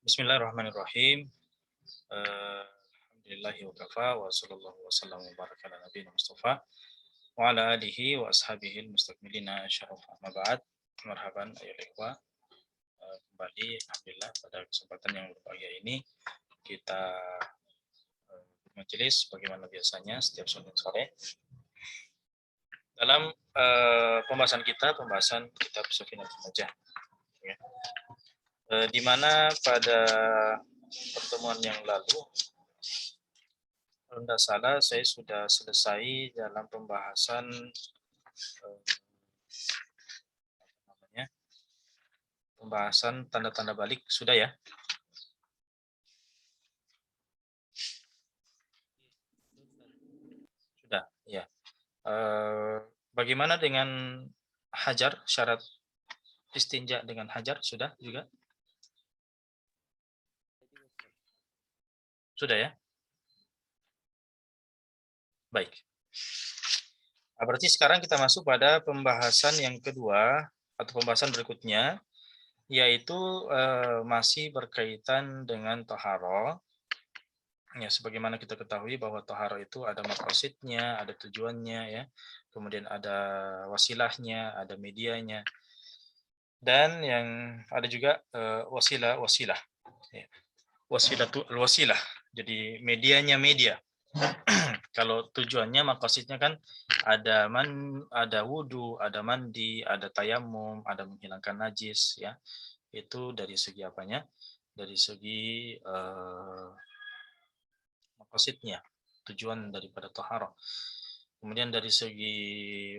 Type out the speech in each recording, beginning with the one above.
Bismillahirrahmanirrahim. Alhamdulillahi wa kafa wa sallallahu wa sallam wa baraka ala nabiyina Mustafa wa ala alihi wa ashabihi al-mustakmilina syaraf amma ba'd. Marhaban ayyuhal ikhwah. Kembali alhamdulillah pada kesempatan yang berbahagia ini kita bermajelis bagaimana biasanya setiap sore dalam pembahasan kitab Safinatul Najah ya. Di mana pada pertemuan yang lalu kalau tidak salah saya sudah selesai dalam pembahasan pembahasan tanda-tanda balik sudah ya. Sudah ya. Bagaimana dengan hajar, syarat istinja dengan hajar sudah juga? Sudah ya? Baik. Berarti sekarang kita masuk pada pembahasan yang kedua atau pembahasan berikutnya, yaitu masih berkaitan dengan toharo. Ya, sebagaimana kita ketahui bahwa toharo itu ada maqasidnya, ada tujuannya ya, kemudian ada wasilahnya, ada medianya, dan yang ada juga wasilah. Ya. Wasilatu al-wasilah. Jadi medianya media. Kalau tujuannya maqasidnya kan ada wudu, ada mandi, ada tayamum, ada menghilangkan najis ya. Itu dari segi apanya? Dari segi maqasidnya, tujuan daripada taharah. Kemudian dari segi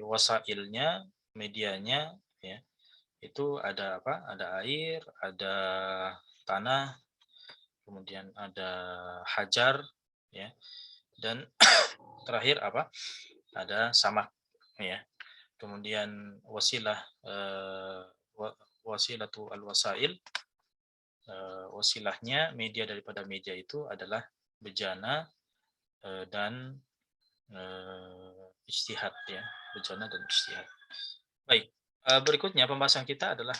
wasailnya, medianya ya. Itu ada apa? Ada air, ada tanah, kemudian ada hajar ya. Dan terakhir apa? Ada samak ya. Kemudian wasilah wasilatu al-wasail, wasilahnya media daripada media itu adalah bejana dan ijtihad ya, bejana dan ijtihad. Baik, berikutnya pembahasan kita adalah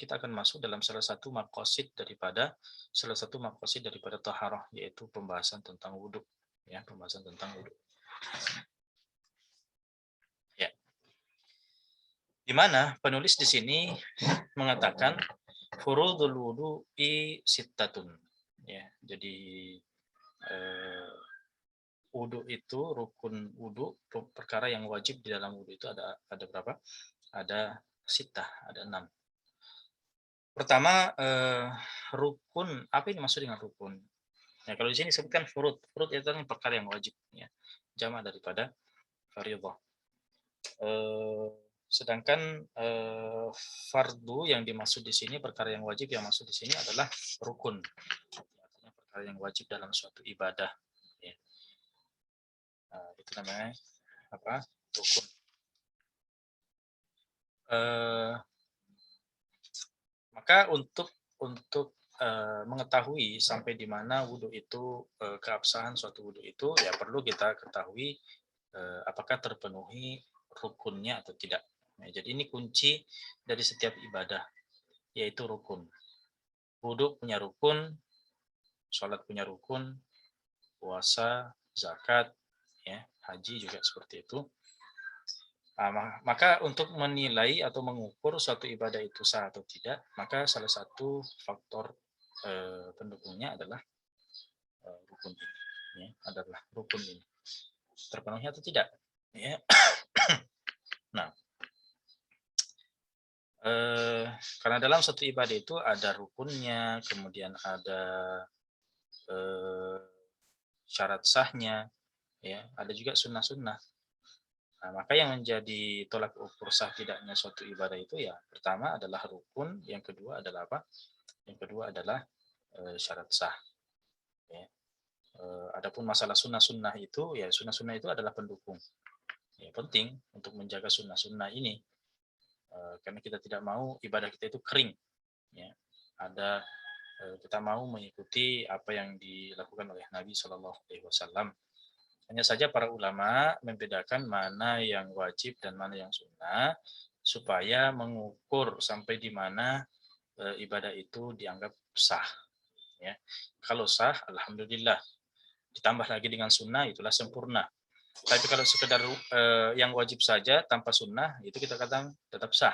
kita akan masuk dalam salah satu maqasid daripada taharah, yaitu pembahasan tentang wudhu ya, pembahasan tentang wudhu. Ya. Di mana penulis di sini mengatakan furudul wudu'i sittatun ya. Jadi wudu itu, rukun wudu, perkara yang wajib di dalam wudu itu ada berapa? Ada sitah, ada 6. Pertama rukun, apa yang dimaksud dengan rukun? Nah, kalau di sini disebutkan furud. Furud itu adalah perkara yang wajib ya. Jamak daripada fardhu. Sedangkan fardu yang dimaksud di sini, perkara yang wajib yang maksud di sini adalah rukun. Artinya perkara yang wajib dalam suatu ibadah ya. Itu namanya apa? Rukun. Maka untuk mengetahui sampai di mana wudhu itu, keabsahan suatu wudhu itu, ya perlu kita ketahui apakah terpenuhi rukunnya atau tidak. Nah, jadi ini kunci dari setiap ibadah, yaitu rukun. Wudhu punya rukun, sholat punya rukun, puasa, zakat, ya, haji juga seperti itu. Maka untuk menilai atau mengukur suatu ibadah itu sah atau tidak, maka salah satu faktor pendukungnya adalah rukun ini, ya, adalah rukun ini terpenuhi atau tidak, ya. Nah, karena dalam satu ibadah itu ada rukunnya, kemudian ada syarat sahnya, ya, ada juga sunnah-sunnah. Nah, maka yang menjadi tolak ukur sah tidaknya suatu ibadah itu ya pertama adalah rukun, yang kedua adalah apa? Yang kedua adalah syarat sah. Ya. Adapun masalah sunnah-sunnah itu, ya sunnah-sunnah itu adalah pendukung. Ya, penting untuk menjaga sunnah-sunnah ini, karena kita tidak mau ibadah kita itu kering. Ya. Kita mau mengikuti apa yang dilakukan oleh Nabi Shallallahu Alaihi Wasallam. Hanya saja para ulama membedakan mana yang wajib dan mana yang sunnah, supaya mengukur sampai di mana ibadah itu dianggap sah. ya. Kalau sah, alhamdulillah. Ditambah lagi dengan sunnah, itulah sempurna. Tapi kalau sekedar yang wajib saja tanpa sunnah, itu kita katakan tetap sah.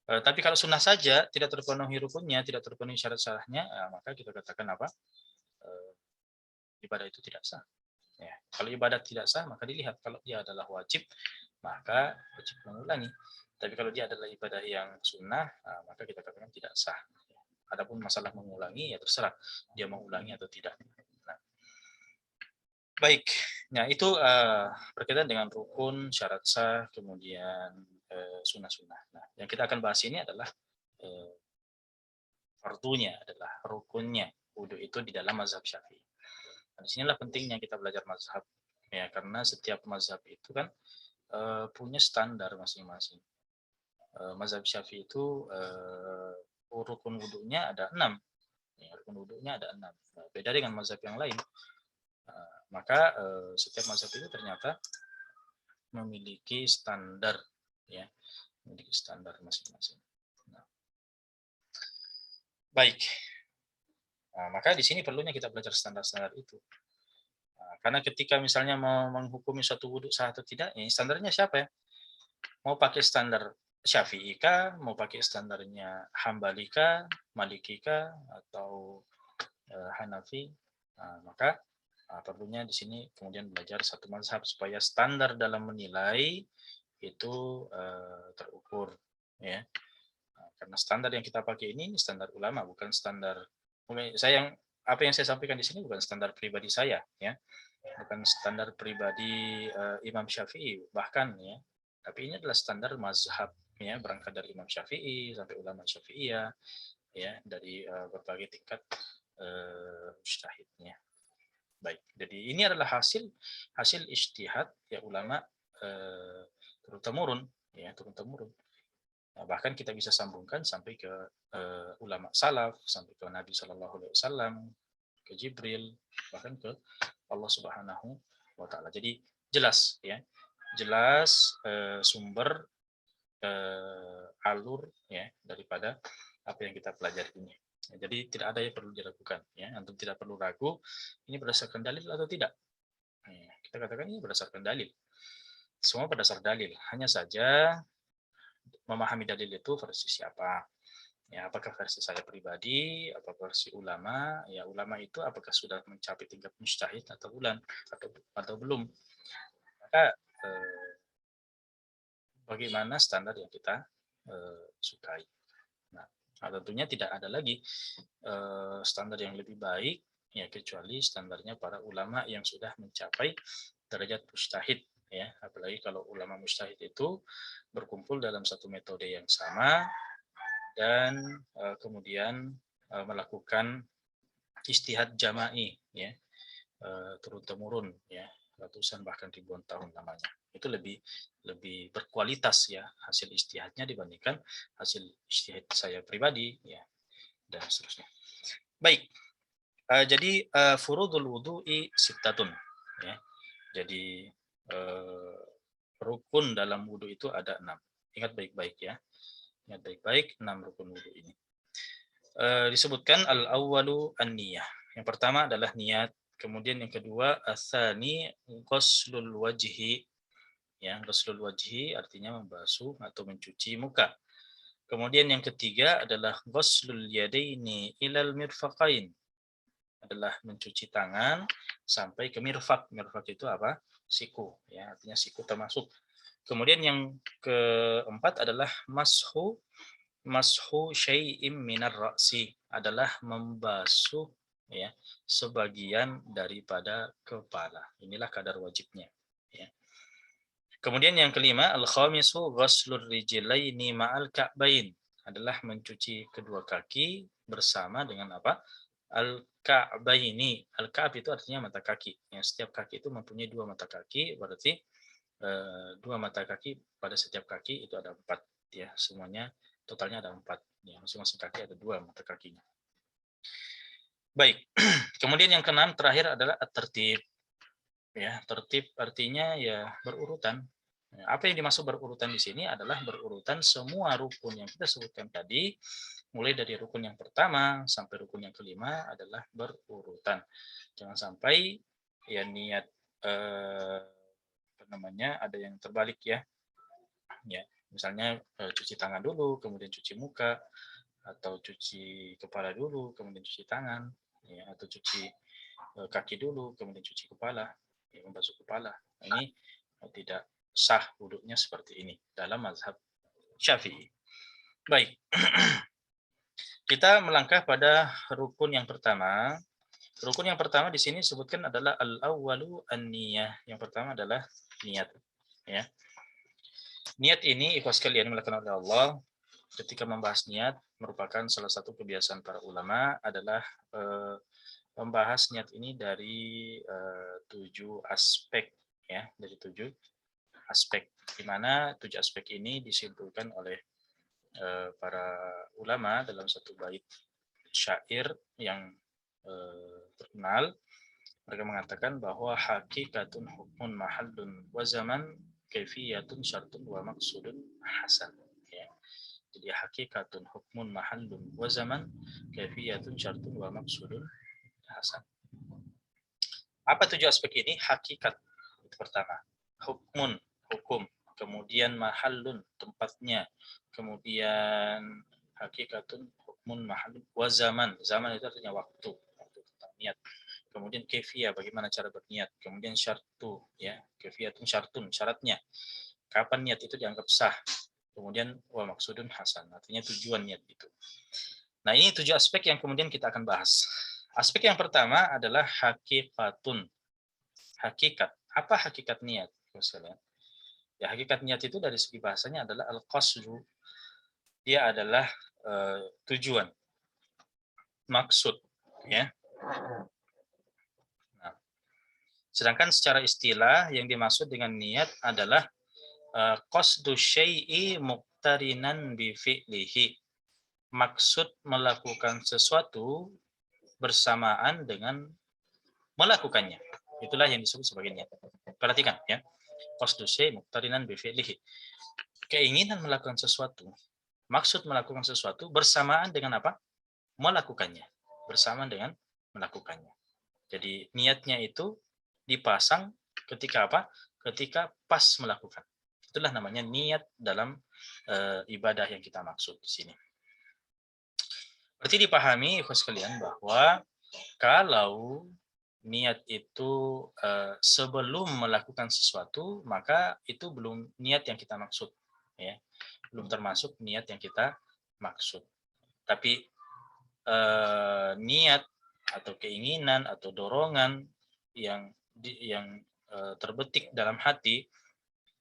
Tapi kalau sunnah saja tidak terpenuhi rukunnya, tidak terpenuhi syarat-syaratnya, maka kita katakan apa? Ibadah itu tidak sah. Ya. Kalau ibadah tidak sah, maka dilihat kalau dia adalah wajib, maka wajib mengulangi. Tapi kalau dia adalah ibadah yang sunnah, maka kita katakan tidak sah. Adapun masalah mengulangi, ya terserah dia mau ulangi atau tidak. Nah, baik, nah itu berkaitan dengan rukun, syarat sah, kemudian sunnah-sunnah. Nah, yang kita akan bahas ini adalah fardunya, adalah rukunnya wudhu itu di dalam mazhab Syafi'i. Nah, disinilah pentingnya kita belajar mazhab, ya karena setiap mazhab itu kan punya standar masing-masing. Mazhab Syafi'i itu rukun wudhunya ada 6. Ya, rukun wudhunya ada 6. Nah, beda dengan mazhab yang lain. Maka setiap mazhab itu ternyata memiliki standar, ya, memiliki standar masing-masing. Nah, baik. Nah, maka di sini perlunya kita belajar standar-standar itu. Nah, karena ketika misalnya mau menghukumi suatu wudhu sah atau tidak, ya standarnya siapa ya? Mau pakai standar Syafi'i kah, mau pakai standarnya Hambali kah, Maliki kah, atau Hanafi? Nah, maka perlunya di sini kemudian belajar satu mazhab supaya standar dalam menilai itu terukur, ya. Nah, karena standar yang kita pakai ini standar ulama, bukan standar apa yang saya sampaikan di sini bukan standar pribadi saya, ya, bukan standar pribadi Imam Syafi'i bahkan, ya, tapi ini adalah standar mazhab, ya, berangkat dari Imam Syafi'i sampai ulama Syafi'iyah, ya, dari berbagai tingkat mujtahidnya. Baik, jadi ini adalah hasil ijtihad ya ulama turun temurun, ya, turun temurun. Nah, bahkan kita bisa sambungkan sampai ke ulama salaf, sampai ke Nabi Shallallahu Alaihi Wasallam, ke Jibril, bahkan ke Allah Subhanahu Wa Taala. Jadi jelas, ya, jelas sumber alur, ya, daripada apa yang kita pelajari ini. Ya, jadi tidak ada yang perlu diragukan, ya, antum tidak perlu ragu ini berdasarkan dalil atau tidak. Ya, kita katakan ini berdasarkan dalil. Semua berdasar dalil. Hanya saja memahami dalil itu versi siapa. Ya, apakah versi saya pribadi, apakah versi ulama? Ya, ulama itu apakah sudah mencapai tingkat mujtahid atau bulan atau belum? Maka bagaimana standar yang kita sukai. Nah, tentunya tidak ada lagi standar yang lebih baik, ya, kecuali standarnya para ulama yang sudah mencapai derajat mujtahid, ya. Apalagi kalau ulama mujtahid itu berkumpul dalam satu metode yang sama dan kemudian melakukan ijtihad jama'i, ya, turun temurun, ya, ratusan bahkan ribuan tahun lamanya. Itu lebih berkualitas, ya, hasil ijtihadnya dibandingkan hasil ijtihad saya pribadi, ya, dan seterusnya. Baik, jadi furudul wudu'i sittatun, ya. Jadi rukun dalam wudhu itu ada 6. Ingat baik-baik, ya. Ingat baik-baik 6 rukun wudhu ini. Disebutkan al-awwalu an-niyah. Yang pertama adalah niat. Kemudian yang kedua asani ghuslul wajhi. Ya, ghuslul wajhi artinya membasuh atau mencuci muka. Kemudian yang ketiga adalah ghuslul yadaini ilal mirfaqain. Adalah mencuci tangan sampai ke mirfaq. Mirfaq itu apa? Siku, ya, artinya siku termasuk. Kemudian yang keempat adalah mashu syai'im minar ra'si, adalah membasuh, ya, sebagian daripada kepala. Inilah kadar wajibnya, ya. Kemudian yang kelima al-khamisu ghaslur rijlaini ma'al ka'bain, adalah mencuci kedua kaki bersama dengan apa? Al-ka'baini. Al-ka'b itu artinya mata kaki. Ya, setiap kaki itu mempunyai dua mata kaki, berarti dua mata kaki pada setiap kaki itu ada 4, ya, semuanya totalnya ada 4, ya, masing-masing kaki ada 2 mata kakinya. Baik, kemudian yang keenam terakhir adalah tertib, ya. Tertib artinya ya berurutan. Apa yang dimaksud berurutan di sini adalah berurutan semua rukun yang kita sebutkan tadi mulai dari rukun yang pertama sampai rukun yang kelima adalah berurutan. Jangan sampai ya niat apa namanya ada yang terbalik ya. Ya, misalnya cuci tangan dulu, kemudian cuci muka, atau cuci kepala dulu, kemudian cuci tangan, ya, atau cuci kaki dulu, kemudian cuci kepala, ya, membasuh kepala. Ini tidak sah wudhunya seperti ini dalam mazhab Syafi'i. Baik, kita melangkah pada rukun yang pertama. Rukun yang pertama di sini disebutkan adalah al-awwalu an-niyah. Yang pertama adalah niat. Ya. Niat ini ikhwas sekalian melakukan oleh Allah ketika membahas niat merupakan salah satu kebiasaan para ulama adalah membahas niat ini dari 7 aspek ya, dari 7 aspek di mana 7 aspek ini disimpulkan oleh para ulama dalam satu bait syair yang terkenal. Mereka mengatakan bahwa hakikatun hukmun mahallun wa zaman kaifiyatun syartun wa maksudun hasan. Ya. Jadi hakikatun hukmun mahallun wa zaman kaifiyatun syartun wa maksudun hasan. Apa 7 aspek ini? Hakikat itu pertama. Hukmun, hukum. Kemudian mahallun, tempatnya. Kemudian hakikatun hukmun mahallun wa zaman. Zaman itu artinya waktu. Waktu tentang niat. Kemudian kefiyah, bagaimana cara berniat. Kemudian syartu, ya, kefiyatun syartun, syaratnya. Kapan niat itu dianggap sah. Kemudian wa maksudun hasan, artinya tujuan niat itu. Nah, ini 7 aspek yang kemudian kita akan bahas. Aspek yang pertama adalah hakikatun. Hakikat. Apa hakikat niat? Ya, hakikat niat itu dari segi bahasanya adalah al-qasdu. Dia adalah tujuan, maksud, ya. Sedangkan secara istilah yang dimaksud dengan niat adalah qasdu syai'i muqtarinan bi fi'lihi. Maksud melakukan sesuatu bersamaan dengan melakukannya. Itulah yang disebut sebagai niat. Perhatikan ya. Qasdu syai' muqtarinan bi fi'lihi. Keinginan melakukan sesuatu, maksud melakukan sesuatu bersamaan dengan apa? Melakukannya. Bersamaan dengan melakukannya. Jadi niatnya itu dipasang ketika apa? Ketika pas melakukan. Itulah namanya niat dalam ibadah yang kita maksud di sini. Berarti dipahami ikhwas sekalian bahwa kalau niat itu sebelum melakukan sesuatu, maka itu belum niat yang kita maksud, ya. Belum termasuk niat yang kita maksud. Tapi niat atau keinginan atau dorongan yang terbetik dalam hati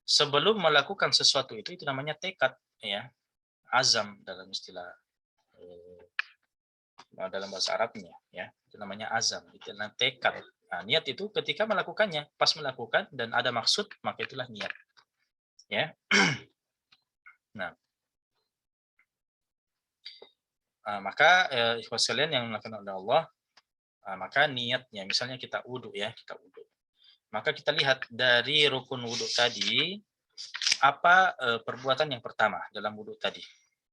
sebelum melakukan sesuatu itu namanya tekad, ya, azam dalam istilah dalam bahasa Arabnya, ya, itu namanya azam, itu namanya tekad. Nah, niat itu ketika melakukannya, pas melakukan dan ada maksud, maka itulah niat, ya. Nah, maka ikhwas sekalian yang dimuliakan oleh Allah, maka niatnya, misalnya kita wudhu, ya, kita wudhu. Maka kita lihat dari rukun wudhu tadi, apa perbuatan yang pertama dalam wudhu tadi,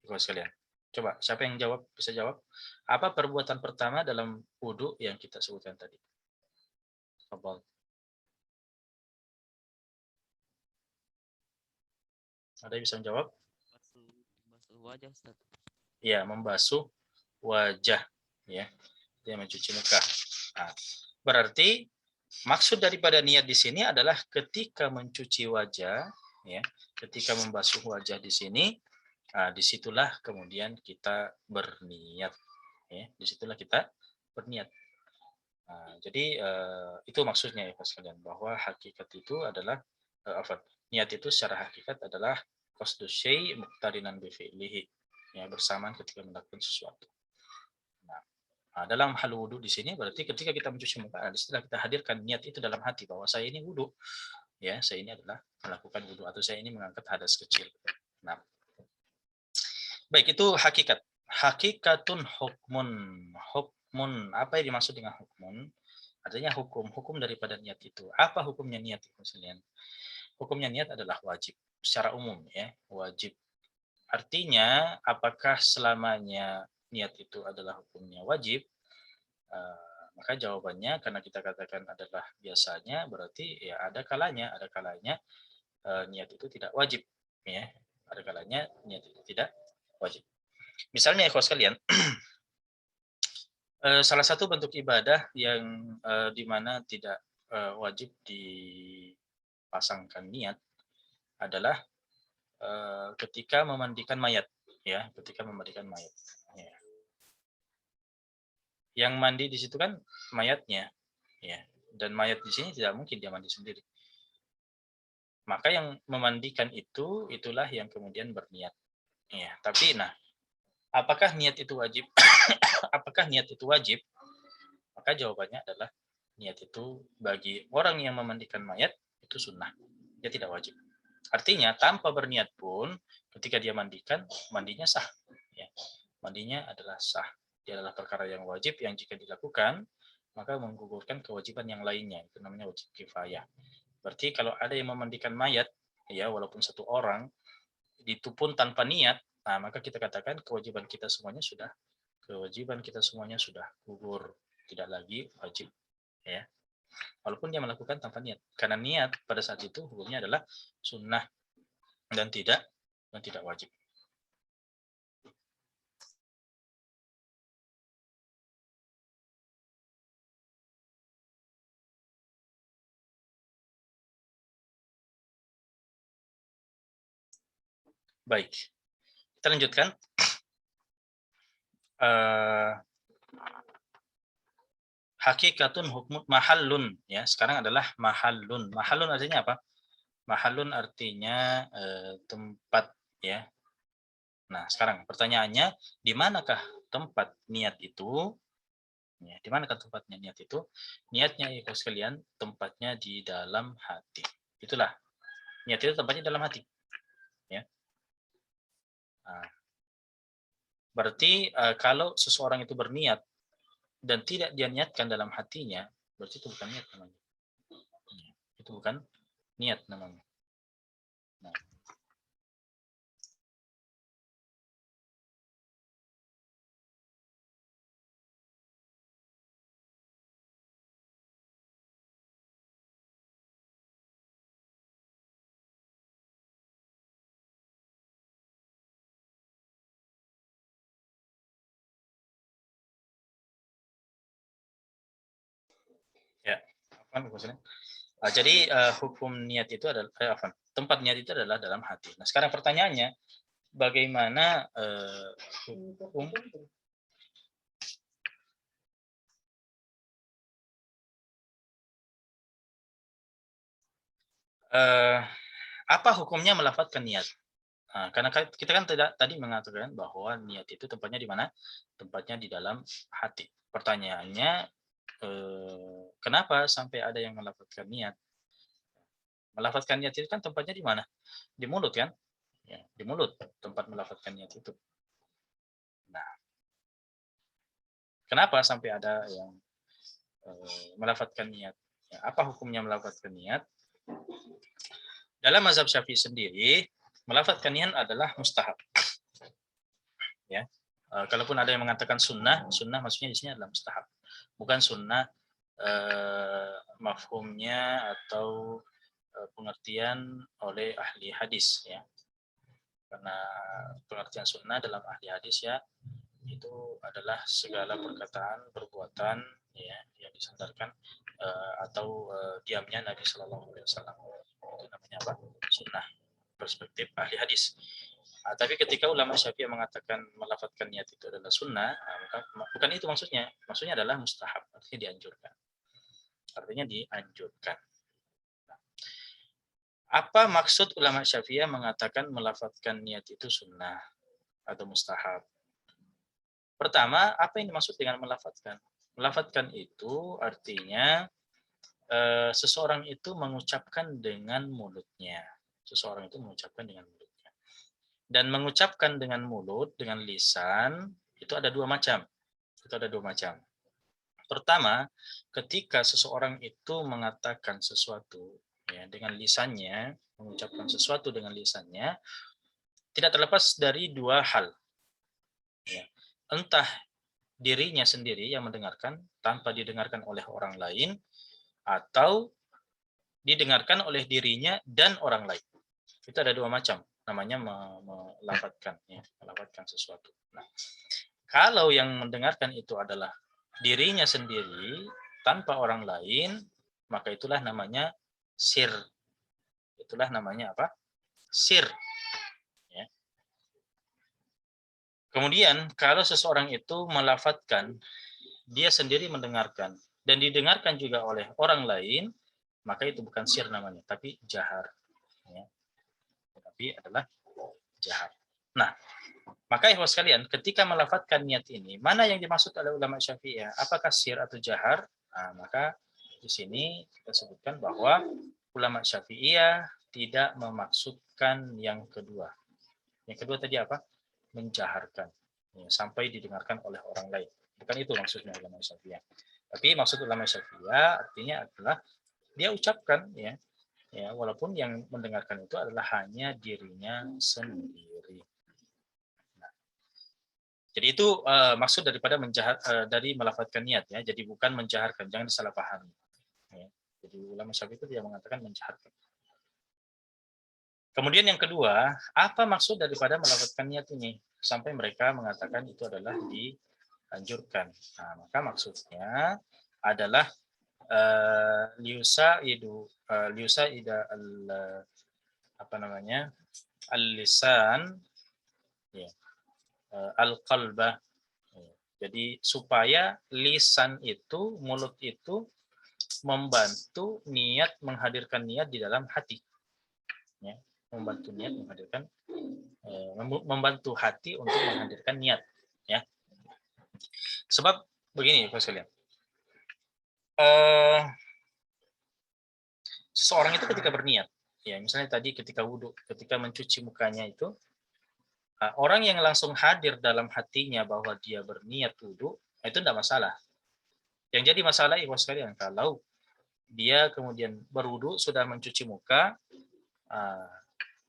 ikhwas sekalian. Coba, siapa yang jawab, bisa jawab? Apa perbuatan pertama dalam wudhu yang kita sebutkan tadi? Fadhal. Ada yang bisa menjawab? Membasuh wajah, Ustaz. Ya, membasuh wajah, ya. Dia mencuci muka. Nah, berarti maksud daripada niat di sini adalah ketika mencuci wajah, ya, ketika membasuh wajah di sini, disitulah kemudian kita berniat, ya, disitulah kita berniat. Jadi itu maksudnya ya sekalian, bahwa hakikat itu adalah niat itu secara hakikat adalah qasdu syai' muqtarinan bi fi'lihi, ya, bersamaan ketika melakukan sesuatu. Nah, dalam hal wudhu di sini berarti ketika kita mencuci muka, setelah kita hadirkan niat itu dalam hati bahwa saya ini wudhu, ya, saya ini adalah melakukan wudhu atau saya ini mengangkat hadas kecil. Nah, baik, itu hakikat. Hakikatun hukmun. Hukmun, apa yang dimaksud dengan hukmun? Artinya hukum daripada niat itu. Apa hukumnya niat itu sekalian? Hukumnya niat adalah wajib secara umum, ya, wajib. Artinya, apakah selamanya niat itu adalah hukumnya wajib? Maka jawabannya karena kita katakan adalah biasanya, berarti ya ada kalanya niat itu tidak wajib, ya. Ada kalanya niat itu tidak wajib. Misalnya ya sekalian, salah satu bentuk ibadah yang di mana tidak wajib dipasangkan niat adalah ketika memandikan mayat, ya, ketika memandikan mayat. Ya. Yang mandi di situ kan mayatnya, ya. Dan mayat di sini tidak mungkin dia mandi sendiri. Maka yang memandikan itulah yang kemudian berniat. Ya, tapi nah, apakah niat itu wajib? Apakah niat itu wajib? Maka jawabannya adalah niat itu bagi orang yang memandikan mayat itu sunnah, dia tidak wajib. Artinya tanpa berniat pun ketika dia mandikan, mandinya sah. Ya. Mandinya adalah sah. Dia adalah perkara yang wajib yang jika dilakukan maka menggugurkan kewajiban yang lainnya. Itu namanya wajib kifayah. Berarti kalau ada yang memandikan mayat, ya walaupun satu orang, itu pun tanpa niat, nah maka kita katakan kewajiban kita semuanya sudah gugur, tidak lagi wajib, ya. Walaupun dia melakukan tanpa niat, karena niat pada saat itu hukumnya adalah sunnah dan tidak wajib. Baik, kita lanjutkan. Hakikatun hukmun mahallun, ya. Sekarang adalah mahallun. Mahallun artinya apa? Mahallun artinya tempat, ya. Nah, sekarang pertanyaannya, di manakah tempat niat itu? Ya, di manakah tempatnya niat itu? Niatnya ibu sekalian, tempatnya di dalam hati. Itulah. Niat itu tempatnya dalam hati, ya. Nah, berarti kalau seseorang itu berniat dan tidak dia niatkan dalam hatinya, berarti itu bukan niat namanya. Itu bukan niat namanya. Nah, ya, jadi hukum niat itu adalah tempat niat itu adalah dalam hati. Nah, sekarang pertanyaannya, bagaimana hukum apa hukumnya melafadzkan niat? Nah, karena kita kan tidak tadi mengatakan bahwa niat itu tempatnya di mana? Tempatnya di dalam hati. Pertanyaannya, kenapa sampai ada yang melafadzkan niat? Melafadzkan niat itu kan tempatnya di mana? Di mulut kan? Ya, di mulut tempat melafadzkan niat itu. Nah, kenapa sampai ada yang melafadzkan niat? Ya, apa hukumnya melafadzkan niat? Dalam mazhab Syafi'i sendiri, melafadzkan niat adalah mustahab. Ya, kalaupun ada yang mengatakan sunnah maksudnya di sini adalah mustahab, bukan sunnah mafhumnya atau pengertian oleh ahli hadis, ya. Karena pengertian sunnah dalam ahli hadis ya itu adalah segala perkataan, perbuatan, ya, yang disandarkan atau diamnya Nabi Shallallahu Alaihi Wasallam. Itu namanya apa? Sunnah, perspektif ahli hadis. Tapi ketika ulama Syafi'i mengatakan melafadzkan niat itu adalah sunnah, bukan itu maksudnya. Maksudnya adalah mustahab, artinya dianjurkan. Artinya dianjurkan. Apa maksud ulama Syafi'i mengatakan melafadzkan niat itu sunnah atau mustahab? Pertama, apa yang dimaksud dengan melafadzkan? Melafadzkan itu artinya seseorang itu mengucapkan dengan mulutnya. Seseorang itu mengucapkan dengan mulutnya. Dan mengucapkan dengan mulut, dengan lisan, itu ada dua macam. Itu ada dua macam. Pertama, ketika seseorang itu mengatakan sesuatu ya, dengan lisannya, mengucapkan sesuatu dengan lisannya, tidak terlepas dari dua hal. Ya. Entah dirinya sendiri yang mendengarkan tanpa didengarkan oleh orang lain, atau didengarkan oleh dirinya dan orang lain. Itu ada dua macam, namanya melafadzkan, ya, melafadzkan sesuatu. Nah, kalau yang mendengarkan itu adalah dirinya sendiri tanpa orang lain, maka itulah namanya sir. Itulah namanya apa? Sir. Ya. Kemudian kalau seseorang itu melafadzkan, dia sendiri mendengarkan dan didengarkan juga oleh orang lain, maka itu bukan sir namanya, tapi jahar. Ya. Tapi adalah jahar. Nah, maka ikhwas sekalian, ketika melafadzkan niat ini, mana yang dimaksud oleh ulama Syafi'iyah? Apakah sir atau jahar? Nah, maka di sini kita sebutkan bahwa ulama Syafi'iyah tidak memaksudkan yang kedua. Yang kedua tadi apa? Menjaharkan, ya, sampai didengarkan oleh orang lain. Bukan itu maksudnya ulama Syafi'iyah. Tapi maksud ulama Syafi'iyah artinya adalah dia ucapkan, ya, ya, walaupun yang mendengarkan itu adalah hanya dirinya sendiri. Nah, jadi itu maksud daripada dari melafadzkan niat, ya. Jadi bukan menjaharkan, jangan disalahpahami. Ya. Jadi ulama Syafi'i itu dia mengatakan menjaharkan. Kemudian yang kedua, apa maksud daripada melafadzkan niat ini? Sampai mereka mengatakan itu adalah dianjurkan. Nah, maka maksudnya adalah liusa ida apa namanya, al-lisan, ya, al-qalbah. Jadi supaya lisan itu, mulut itu membantu niat, menghadirkan niat di dalam hati. Ya, membantu niat menghadirkan, membantu hati untuk menghadirkan niat. Ya, sebab begini, Pak sekalian. Seseorang itu ketika berniat, ya misalnya tadi ketika wudhu, ketika mencuci mukanya itu, orang yang langsung hadir dalam hatinya bahwa dia berniat wudhu, itu tidak masalah. Yang jadi masalah ibu sekalian, kalau dia kemudian berwudhu, sudah mencuci muka,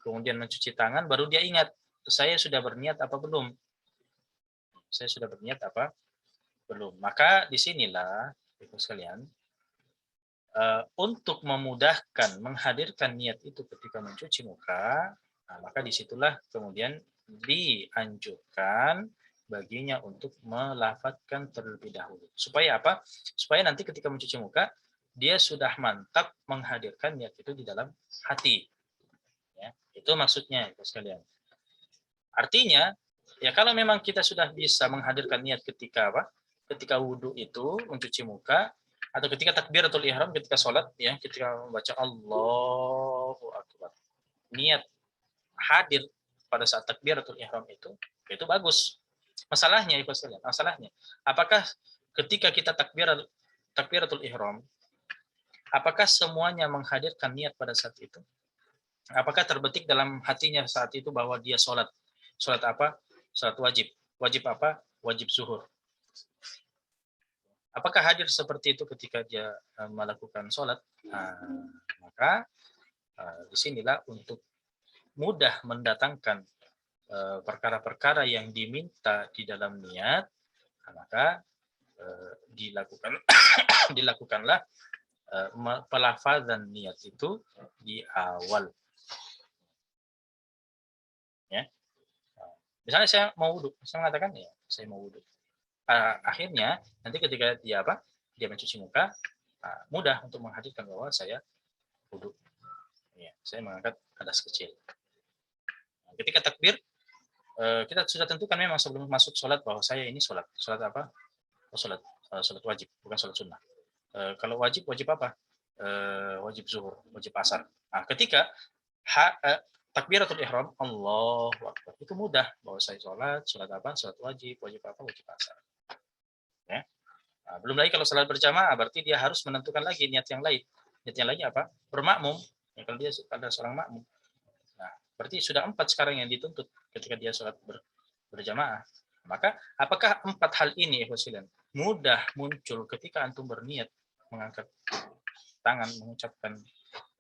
kemudian mencuci tangan, baru dia ingat, saya sudah berniat apa belum? Saya sudah berniat apa belum? Maka disinilah ibu sekalian, untuk memudahkan menghadirkan niat itu ketika mencuci muka, maka disitulah kemudian dianjurkan baginya untuk melafadzkan terlebih dahulu. Supaya apa? Supaya nanti ketika mencuci muka, dia sudah mantap menghadirkan niat itu di dalam hati. Ya, itu maksudnya, itu sekalian. Artinya, ya kalau memang kita sudah bisa menghadirkan niat ketika apa? Ketika wudhu itu, mencuci muka, atau ketika takbiratul ihram, ketika sholat, ya, ketika membaca Allahu Akbar, niat hadir pada saat takbiratul ihram itu bagus. Masalahnya, ibu sekalian, masalahnya, apakah ketika kita takbiratul ihram, apakah semuanya menghadirkan niat pada saat itu? Apakah terbetik dalam hatinya saat itu bahwa dia sholat? Sholat apa? Sholat wajib. Wajib apa? Wajib zuhur. Apakah hadir seperti itu ketika dia melakukan sholat? Maka disinilah untuk mudah mendatangkan perkara-perkara yang diminta di dalam niat, maka dilakukanlah pelafazan niat itu di awal. Ya. Misalnya saya mau wudhu, saya mengatakan ya saya mau wudhu. Akhirnya nanti ketika dia mencuci muka, mudah untuk menghadirkan bahwa saya wudhu. Ya, saya mengangkat hadas kecil. Ketika takbir, kita sudah tentukan memang sebelum masuk sholat bahwa saya ini sholat apa? Sholat wajib, bukan sholat sunnah. Kalau wajib apa? Wajib zuhur, wajib asar. Nah, ketika takbiratul ihram, Allahu Akbar, itu mudah bahwa saya sholat apa? Sholat wajib apa? Wajib asar. Ya. Nah, belum lagi kalau sholat berjamaah, berarti dia harus menentukan lagi niat yang lain. Niat yang lainnya apa? Bermakmum. Ya, kalau dia ada seorang makmum. Nah, berarti sudah 4 sekarang yang dituntut ketika dia sholat berjamaah. Maka apakah 4 hal ini, mudah muncul ketika antum berniat mengangkat tangan, mengucapkan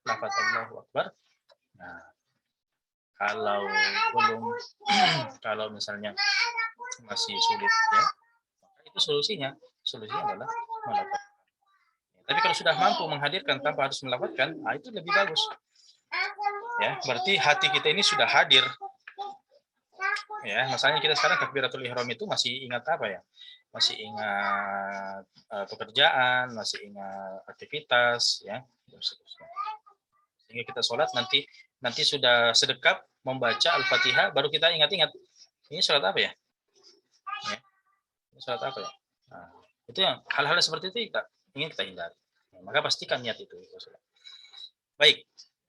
lafaz Allahu Akbar? Nah, Kalau belum, kalau misalnya masih sulit ya, maka itu solusinya adalah melafalkan. Tapi kalau sudah mampu menghadirkan tanpa harus melafalkan, itu lebih bagus. Ya, berarti hati kita ini sudah hadir. Ya, misalnya kita sekarang takbiratul ihram itu masih ingat apa ya? Masih ingat pekerjaan, masih ingat aktivitas, ya. Sehingga kita sholat nanti sudah sedekap membaca Al-Fatihah, baru kita ingat-ingat ini sholat apa ya? Ya, ini sholat apa ya? Nah, itu yang hal-hal seperti itu kita ingin kita hindari. Nah, maka pastikan niat itu. Baik,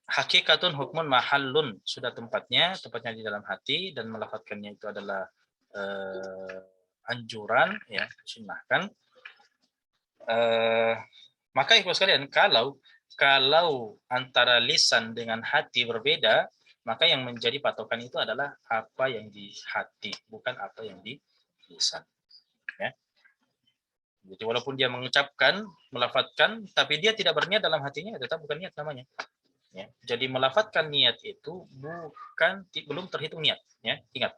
hakikatun hukmun mahallun, sudah tempatnya di dalam hati, dan melafadzkannya itu adalah anjuran, ya, sunnahkan. Maka ikhwas sekalian, kalau antara lisan dengan hati berbeda, maka yang menjadi patokan itu adalah apa yang di hati, bukan apa yang di lisan. Ya. Jadi walaupun dia mengucapkan, melafadzkan, tapi dia tidak berniat dalam hatinya, tetap bukan niat namanya. Ya. Jadi melafadzkan niat itu belum terhitung niat. Ya. Ingat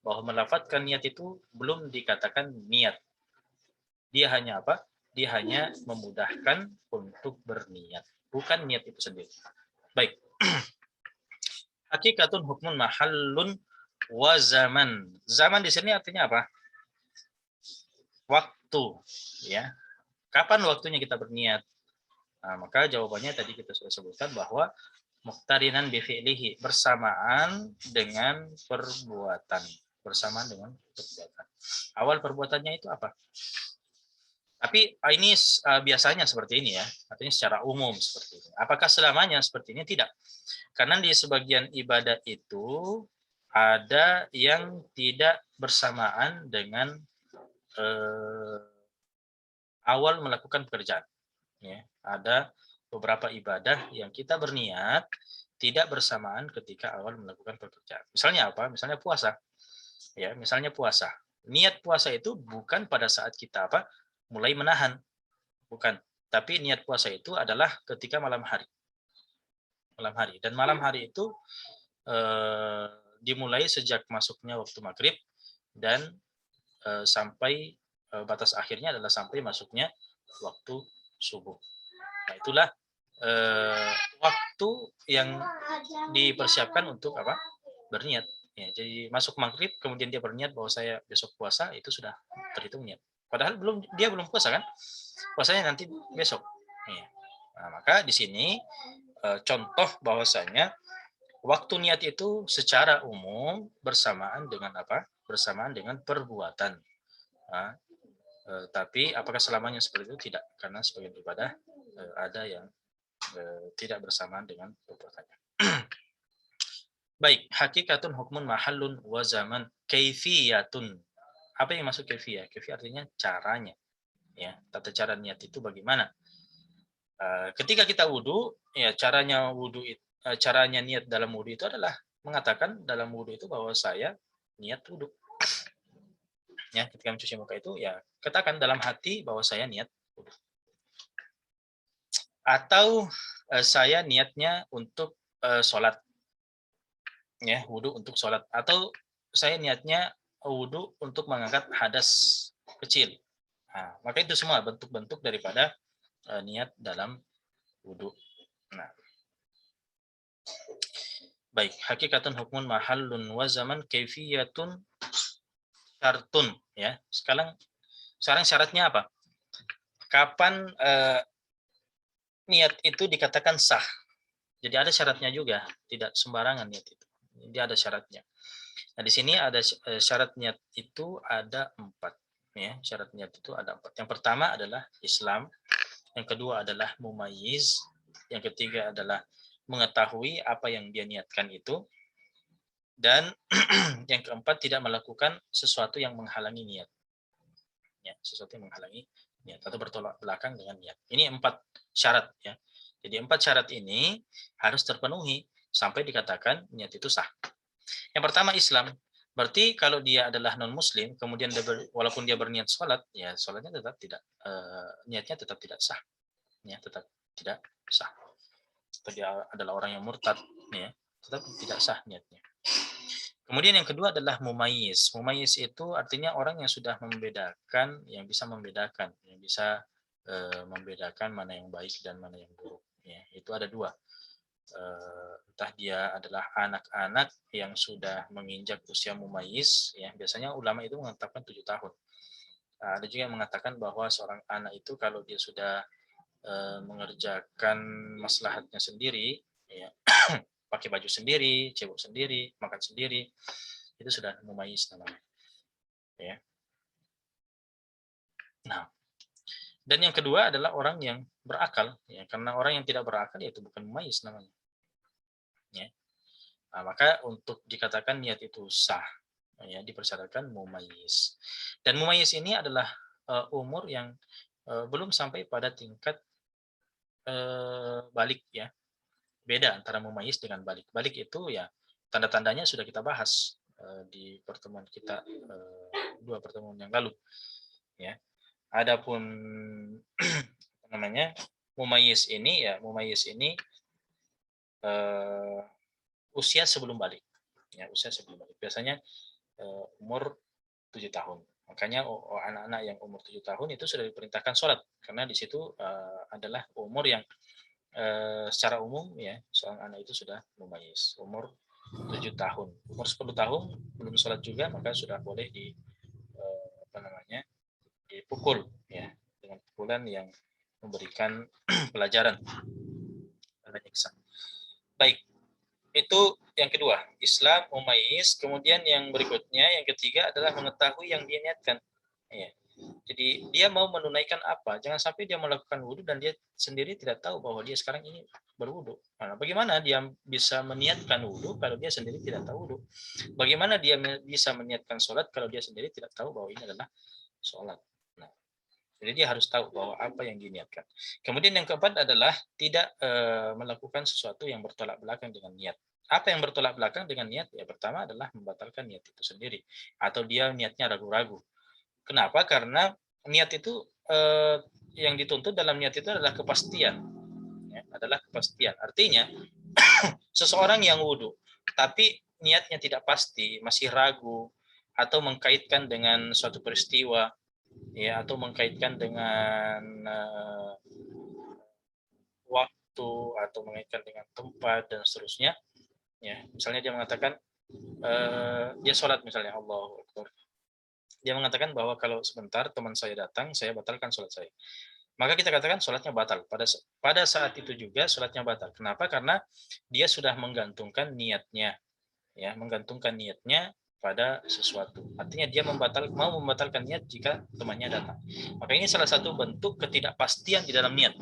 bahwa melafadzkan niat itu belum dikatakan niat. Dia hanya apa? Dia hanya memudahkan untuk berniat, bukan niat itu sendiri. Baik. Hakikatun hukmun mahallun wa zaman. Zaman di sini artinya apa? Waktu, ya. Kapan waktunya kita berniat? Nah, maka jawabannya tadi kita sudah sebutkan bahwa muqtarinan bi fi'lihi, bersamaan dengan perbuatan. Bersamaan dengan perbuatan. Awal perbuatannya itu apa? Tapi ini biasanya seperti ini ya, artinya secara umum seperti ini. Apakah selamanya seperti ini? Tidak. Karena di sebagian ibadah itu ada yang tidak bersamaan dengan awal melakukan pekerjaan. Ya, ada beberapa ibadah yang kita berniat tidak bersamaan ketika awal melakukan pekerjaan. Misalnya apa? Misalnya puasa. Ya, misalnya puasa. Niat puasa itu bukan pada saat kita apa? Mulai menahan. Bukan. Tapi niat puasa itu adalah ketika malam hari. Malam hari. Dan malam hari itu dimulai sejak masuknya waktu maghrib dan sampai batas akhirnya adalah sampai masuknya waktu subuh. Nah, itulah waktu yang dipersiapkan untuk apa? Berniat. Ya, jadi masuk maghrib kemudian dia berniat bahwa saya besok puasa, itu sudah terhitung niat. Padahal dia belum puasa kan? Puasanya nanti besok. Ya. Nah, maka di sini contoh bahwasanya waktu niat itu secara umum bersamaan dengan apa? Bersamaan dengan perbuatan. Nah, tapi apakah selamanya seperti itu? Tidak, karena sebagian ibadah ada yang tidak bersamaan dengan perbuatannya. Baik, hakikatun hukmun mahallun wa zaman kaifiyatun. Apa yang masuk kaifiyah? Kaifiyah artinya caranya. Ya, tata cara niat itu bagaimana? Ketika kita wudhu, ya caranya niat dalam wudhu itu adalah mengatakan dalam wudhu itu bahwa saya niat wudhu. Ya, ketika mencuci muka itu ya katakan dalam hati bahwa saya niat wudhu. Atau saya niatnya untuk sholat. Ya, wudhu untuk sholat. Atau saya niatnya wudhu untuk mengangkat hadas kecil. Nah, maka itu semua bentuk-bentuk daripada niat dalam wudhu. Nah, baik, hakikatun hukmun mahallun wa zaman kaifiyatun syartun, ya. Sekarang syaratnya apa? Kapan niat itu dikatakan sah? Jadi ada syaratnya juga, tidak sembarangan niat itu. Dia ada syaratnya. Nah, di sini ada syarat niat itu ada 4. Ya, syarat niat itu ada 4. Yang pertama adalah Islam, yang kedua adalah mumayyiz, yang ketiga adalah mengetahui apa yang dia niatkan itu, dan yang keempat tidak melakukan sesuatu yang menghalangi niat. Ya, sesuatu yang menghalangi niat atau bertolak belakang dengan niat. Ini 4 syarat ya. Jadi 4 syarat ini harus terpenuhi sampai dikatakan niat itu sah. Yang pertama Islam. Berarti kalau dia adalah non muslim kemudian walaupun dia berniat sholat, ya sholatnya tetap tidak niatnya tetap tidak sah. Ya, tetap tidak sah. Atau dia adalah orang yang murtad, ya, tetap tidak sah niatnya. Kemudian yang kedua adalah mumayyiz. Mumayyiz itu artinya orang yang sudah membedakan, yang bisa membedakan, yang bisa membedakan mana yang baik dan mana yang buruk. Ya, itu ada dua. Entah dia adalah anak-anak yang sudah menginjak usia mumayyiz, ya biasanya ulama itu mengatakan 7 tahun. Ada juga yang mengatakan bahwa seorang anak itu kalau dia sudah mengerjakan maslahatnya sendiri, ya, pakai baju sendiri, cebok sendiri, makan sendiri, itu sudah mumayyiz namanya. Ya. Nah, dan yang kedua adalah orang yang berakal, ya, karena orang yang tidak berakal itu bukan mumayyiz namanya. Ya. Nah, maka untuk dikatakan niat itu sah, ya, dipersyaratkan mumayyiz. Dan mumayyiz ini adalah umur yang belum sampai pada tingkat balik, ya. Beda antara mumayyiz dengan balik. Balik itu ya tanda-tandanya sudah kita bahas di pertemuan kita 2 pertemuan yang lalu, ya. Adapun apa namanya mumayyiz ini uh, usia sebelum balik, ya, usia sebelum balik. Biasanya umur 7 tahun. Makanya anak-anak yang umur 7 tahun itu sudah diperintahkan sholat karena di situ adalah umur yang secara umum, ya, seorang anak itu sudah mumayyiz. Umur 7 tahun, umur 10 tahun belum sholat juga maka sudah boleh apa namanya dipukul, ya, dengan pukulan yang memberikan pelajaran. Baik, itu yang kedua, Islam mumayyiz. Kemudian yang berikutnya, yang ketiga adalah mengetahui yang dia niatkan. Ya. Jadi dia mau menunaikan apa, jangan sampai dia melakukan wudhu dan dia sendiri tidak tahu bahwa dia sekarang ini berwudhu. Nah, bagaimana dia bisa meniatkan wudhu kalau dia sendiri tidak tahu wudhu? Bagaimana dia bisa meniatkan sholat kalau dia sendiri tidak tahu bahwa ini adalah sholat? Nah, jadi dia harus tahu bahwa apa yang diniatkan. Kemudian yang keempat adalah tidak melakukan sesuatu yang bertolak belakang dengan niat. Apa yang bertolak belakang dengan niat? Ya pertama adalah membatalkan niat itu sendiri. Atau dia niatnya ragu-ragu. Kenapa? Karena niat itu yang dituntut dalam niat itu adalah kepastian. Ya, adalah kepastian. Artinya seseorang yang wudhu tapi niatnya tidak pasti, masih ragu, atau mengkaitkan dengan suatu peristiwa, ya, atau mengkaitkan dengan waktu atau mengaitkan dengan tempat dan seterusnya, ya, misalnya dia mengatakan dia sholat misalnya Allah Akbar, dia mengatakan bahwa kalau sebentar teman saya datang saya batalkan sholat saya, maka kita katakan sholatnya batal. Pada saat itu juga sholatnya batal. Kenapa? Karena dia sudah menggantungkan niatnya, ya, menggantungkan niatnya pada sesuatu. Artinya dia mau membatalkan niat jika temannya datang. Maka ini salah satu bentuk ketidakpastian di dalam niat.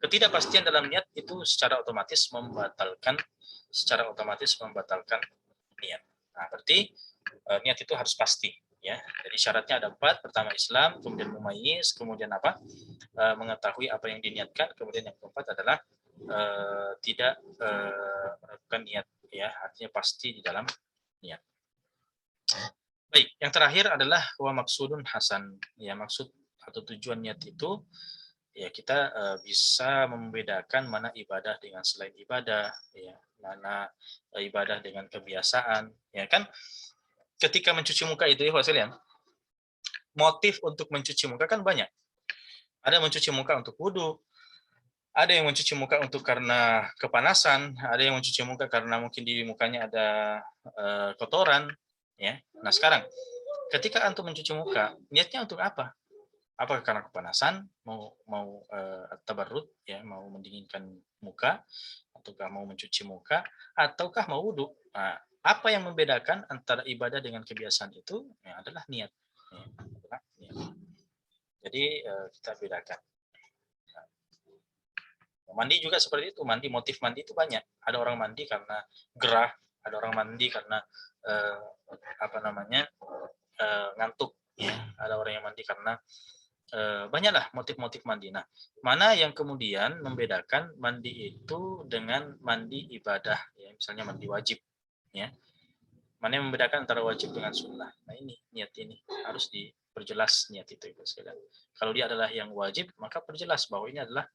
Ketidakpastian dalam niat itu secara otomatis membatalkan niat. Nah, berarti niat itu harus pasti, ya. Jadi syaratnya ada 4. Pertama Islam, kemudian mumayyiz, kemudian apa? Mengetahui apa yang diniatkan, kemudian yang keempat adalah tidak melakukan niat, ya, artinya pasti di dalam niat. Baik, yang terakhir adalah wa maksudun hasan, ya, maksud atau tujuan niat itu, ya, kita bisa membedakan mana ibadah dengan selain ibadah, ya, mana ibadah dengan kebiasaan, ya kan. Ketika mencuci muka itu, ya, Pak Selian, motif untuk mencuci muka kan banyak. Ada mencuci muka untuk wudhu, ada yang mencuci muka untuk karena kepanasan, ada yang mencuci muka karena mungkin di mukanya ada kotoran, ya. Nah, sekarang ketika antum mencuci muka, niatnya untuk apa? Apakah karena kepanasan, mau tabarrud, ya, mau mendinginkan muka, ataukah mau mencuci muka, ataukah mau wudhu? Nah, apa yang membedakan antara ibadah dengan kebiasaan itu, ya, adalah niat. Ya, adalah niat. Jadi kita bedakan. Mandi juga seperti itu. Motif mandi itu banyak. Ada orang mandi karena gerah, ada orang mandi karena eh, apa namanya ngantuk, ya. Ada orang yang mandi karena banyaklah motif-motif mandi. Nah, mana yang kemudian membedakan mandi itu dengan mandi ibadah, ya, misalnya mandi wajib, ya. Mana yang membedakan antara wajib dengan sunnah? Nah, ini niat ini harus diperjelas niat itu, sekalian. Kalau dia adalah yang wajib, maka perjelas bahwa ini adalah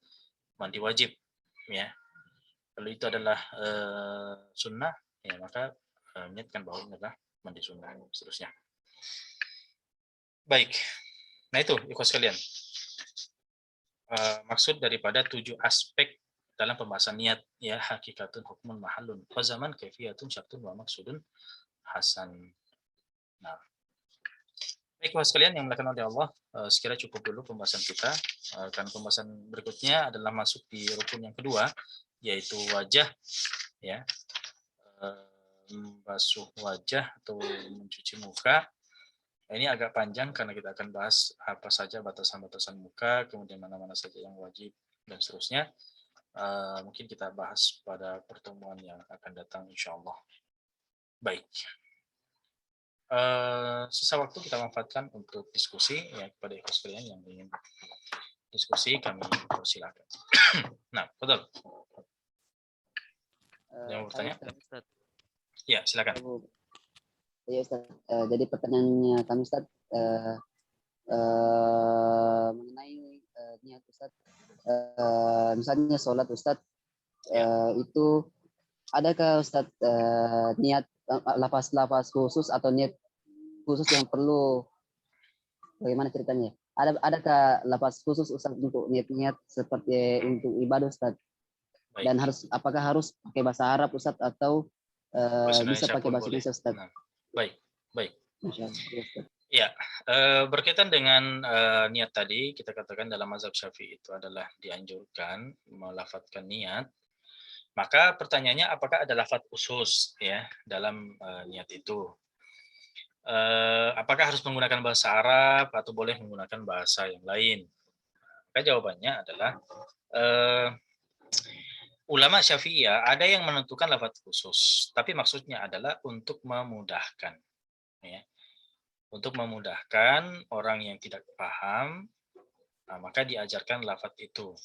mandi wajib, ya. Kalau itu adalah sunnah, ya, maka niatkan bahwa ini adalah mandi sunnah dan seterusnya. Baik, nah itu ikhwas sekalian. Maksud daripada 7 aspek dalam pembahasan niat, ya, hakikatun, hukmun, mahallun, wa zaman, kaifiyatun, syartun, wa maksudun, hasan. Nah, baik ikhwas sekalian yang dimuliakan oleh Allah, sekira cukup dulu pembahasan kita, karena pembahasan berikutnya adalah masuk di rukun yang kedua, yaitu wajah, ya, membasuh wajah atau mencuci muka. Ini agak panjang karena kita akan bahas apa saja batasan-batasan muka, kemudian mana-mana saja yang wajib dan seterusnya. Mungkin kita bahas pada pertemuan yang akan datang, insya Allah. Baik. Sisa waktu kita manfaatkan untuk diskusi, ya, kepada ikhwas sekalian yang ingin diskusi kami persilakan. Nah, betul. Yang mau bertanya? Ustaz. Ya, silakan. Ya Ustaz, jadi pertanyaannya kami Ustaz, mengenai niat Ustaz, misalnya sholat Ustaz, itu adakah Ustaz niat lafaz-lafaz khusus atau niat khusus yang perlu, bagaimana ceritanya? Adakah lafaz khusus Ustaz untuk niat-niat seperti untuk ibadah Ustaz? Baik. Dan apakah harus pakai bahasa Arab Ustaz atau bisa pakai bahasa boleh. Indonesia Ustaz? Nah, baik. Masya Allah. Ya, berkaitan dengan niat tadi, kita katakan dalam mazhab Syafi'i itu adalah dianjurkan melafadzkan niat. Maka pertanyaannya apakah ada lafadz khusus, ya, dalam niat itu? Apakah harus menggunakan bahasa Arab atau boleh menggunakan bahasa yang lain? Maka jawabannya adalah ulama Syafi'iyah ada yang menentukan lafadz khusus, tapi maksudnya adalah untuk memudahkan, ya. Untuk memudahkan orang yang tidak paham, nah, maka diajarkan lafadz itu.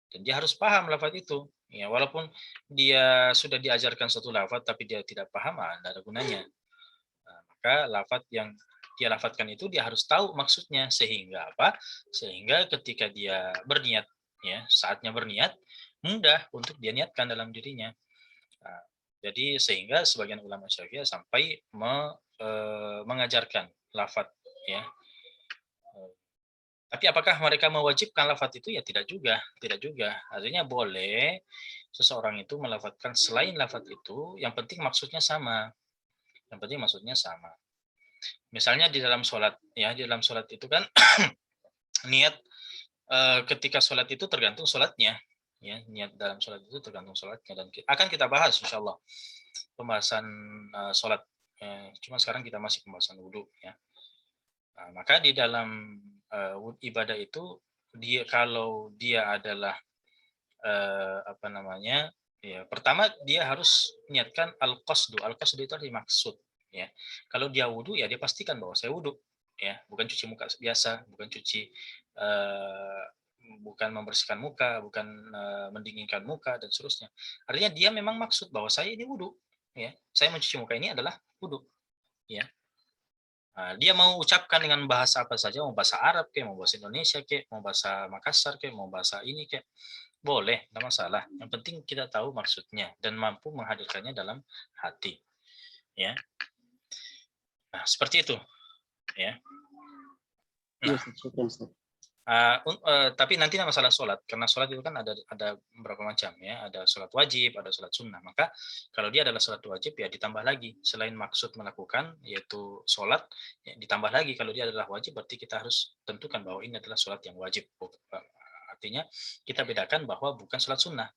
Dan dia harus paham lafadz itu. Ya, walaupun dia sudah diajarkan satu lafadz tapi dia tidak paham, tidak ada gunanya. Nah, maka lafadz yang dia lafadzkan itu dia harus tahu maksudnya, sehingga apa? Sehingga ketika dia berniat, ya, saatnya berniat, mudah untuk dia niatkan dalam dirinya. Nah, jadi sehingga sebagian ulama Syafi'iyah sampai mengajarkan lafadz, ya. Tapi apakah mereka mewajibkan lafadz itu? Ya tidak juga. Artinya boleh seseorang itu melafadzkan selain lafadz itu, yang penting maksudnya sama. Misalnya di dalam sholat, ya, di dalam sholat itu kan niat ketika sholat itu tergantung sholatnya, ya, niat dalam sholat itu tergantung sholatnya, dan akan kita bahas insya Allah pembahasan sholat. Cuma sekarang kita masih pembahasan wudhu, ya. Nah, maka di dalam ibadah itu kalau dia adalah ya, pertama dia harus niatkan al-qasdu itu adalah maksud, ya. Kalau dia wudhu, ya dia pastikan bahwa saya wudhu, ya, bukan cuci muka biasa, bukan membersihkan muka, bukan mendinginkan muka dan seterusnya. Artinya dia memang maksud bahwa saya ini wudhu, ya, saya mencuci muka ini adalah wudhu, ya. Nah, dia mau ucapkan dengan bahasa apa saja, mau bahasa Arab kayak, mau bahasa Indonesia kayak, mau bahasa Makassar kayak, mau bahasa ini kayak, boleh, tidak masalah. Yang penting kita tahu maksudnya dan mampu menghadirkannya dalam hati, ya. Nah, seperti itu, ya. Nah, tapi nanti masalah sholat, karena sholat itu kan ada beberapa macam, ya. Ada sholat wajib, ada sholat sunnah. Maka kalau dia adalah sholat wajib, ya ditambah lagi selain maksud melakukan, yaitu sholat, ya, ditambah lagi kalau dia adalah wajib, berarti kita harus tentukan bahwa ini adalah sholat yang wajib. Artinya kita bedakan bahwa bukan sholat sunnah,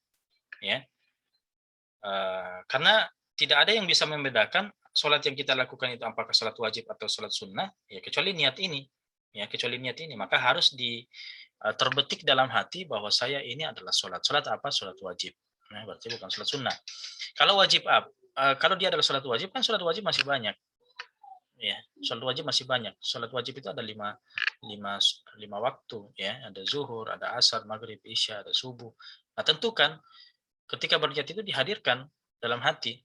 ya. Karena tidak ada yang bisa membedakan sholat yang kita lakukan itu apakah sholat wajib atau sholat sunnah, ya, kecuali niat ini. Ya, kecuali niat ini, maka harus terbetik dalam hati bahwa saya ini adalah sholat apa? Sholat wajib. Nah, berarti bukan sholat sunnah. Kalau wajib kalau dia adalah sholat wajib, kan sholat wajib masih banyak, ya. Sholat wajib masih banyak. Sholat wajib itu ada lima waktu, ya. Ada zuhur, ada asar, maghrib, isya, ada subuh. Nah, tentukan ketika berniat itu dihadirkan dalam hati.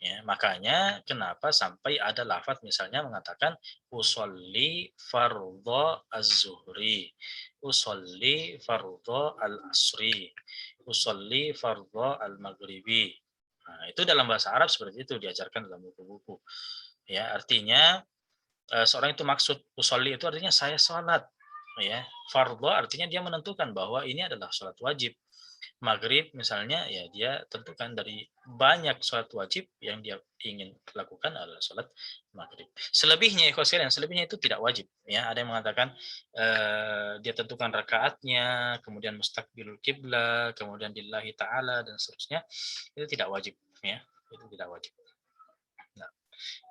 Ya, makanya kenapa sampai ada lafaz misalnya mengatakan usolli fardhu az-zuhri, usolli fardhu al-asri, usolli fardhu al-maghribi. Nah, itu dalam bahasa Arab seperti itu diajarkan dalam buku-buku. Ya, artinya seorang itu maksud usolli itu artinya saya sholat. Ya, fardhu artinya dia menentukan bahwa ini adalah sholat wajib. Maghrib misalnya, ya dia tentukan dari banyak sholat wajib yang dia ingin lakukan adalah sholat maghrib. Selebihnya, selebihnya itu tidak wajib. Ya, ada yang mengatakan dia tentukan rakaatnya, kemudian mustaqbilul kiblat, kemudian lillahi ta'ala dan seterusnya. Itu tidak wajib. Ya, itu tidak wajib. Nah,